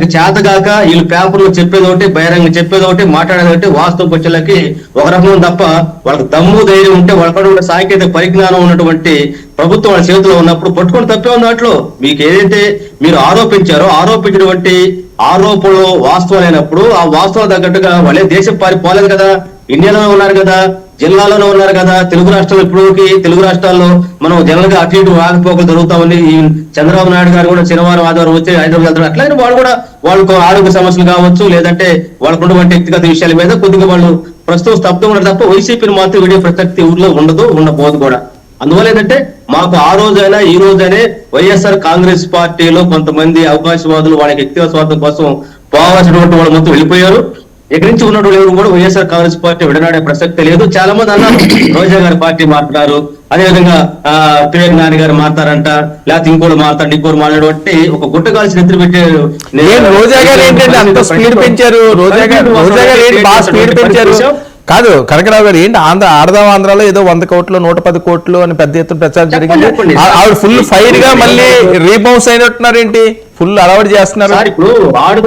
చేతగాక వీళ్ళు పేపర్లో చెప్పేది ఒకటి, బహిరంగ చెప్పేది ఒకటి, మాట్లాడేది ఒకటి, వాస్తవ పక్షులకి ఒక రకం తప్ప వాళ్ళకి దమ్ము ధైర్యం ఉంటే వాళ్ళ సాంకేతిక పరిజ్ఞానం ఉన్నటువంటి ప్రభుత్వం వాళ్ళ చేతిలో ఉన్నప్పుడు పట్టుకొని తప్పే ఉంది. దాంట్లో మీకు ఏదైతే మీరు ఆరోపించినటువంటి ఆరోపణలు వాస్తవాలైనప్పుడు ఆ వాస్తవం తగ్గట్టుగా వాళ్ళే దేశం పారిపోలేదు కదా, ఇండియాలోనే ఉన్నారు కదా, జిల్లాలోనే ఉన్నారు కదా. తెలుగు రాష్ట్రాలు ఇప్పటికి తెలుగు రాష్ట్రాల్లో మనం జనరల్ గా అటు ఇటు ఆగిపోకలు జరుగుతా ఉంది. ఈ చంద్రబాబు నాయుడు గారు కూడా శనివారం ఆదివారం వచ్చి హైదరాబాద్ వెళ్తారు. అట్లాగే వాళ్ళు కూడా వాళ్ళకు ఆరోగ్య సమస్యలు కావచ్చు, లేదంటే వాళ్ళకు ఉన్నటువంటి వ్యక్తిగత విషయాల మీద కొద్దిగా వాళ్ళు ప్రస్తుతం స్తబ్దం ఉన్నారు తప్ప వైసీపీని మాత్రం వీడియో ప్రసక్తి ఊర్లో ఉండబోదు కూడా. అందువల్ల ఏంటంటే మాకు ఆ రోజైనా ఈ రోజైనా వైఎస్ఆర్ కాంగ్రెస్ పార్టీలో కొంతమంది అవకాశవాదులు వాళ్ళకి వ్యక్తిగత స్వార్థం కోసం పోవాల్సినటువంటి వాళ్ళు మొత్తం వెళ్ళిపోయారు. ఇక్కడి నుంచి ఉన్నటువంటి ఎవరు కూడా వైఎస్ఆర్ కాంగ్రెస్ పార్టీ విడనాడే ప్రసక్తి లేదు. చాలా మంది అన్నారు రోజా గారి పార్టీ మారుతున్నారు, అదేవిధంగా పివేక్ నాని గారు మారుతారంట, లేకపోతే ఇంకోటి మారుతారు, ఇంకోటి మాట్లాడే ఒక గుట్ట కాల్సి నిద్ర పెట్టారు. రోజా గారు ఏంటంటే అంత స్పీడ్ పెంచారు, రోజా గారు ఏంటి బాగా స్పీడ్ పెంచారు. కాదు కనకరావు గారు ఏంటి ఆడదాం ఆంధ్రాలో ఏదో 100 కోట్లు 110 కోట్లు అని పెద్ద ఎత్తున ప్రచారం జరిగింది. ఆవిడ ఫుల్ ఫైర్ గా మళ్ళీ రీబౌన్స్ అయినట్టున్నారు, ఏంటి ఫుల్ అలవాటు చేస్తున్నారు. ఇప్పుడు ఆడుదాం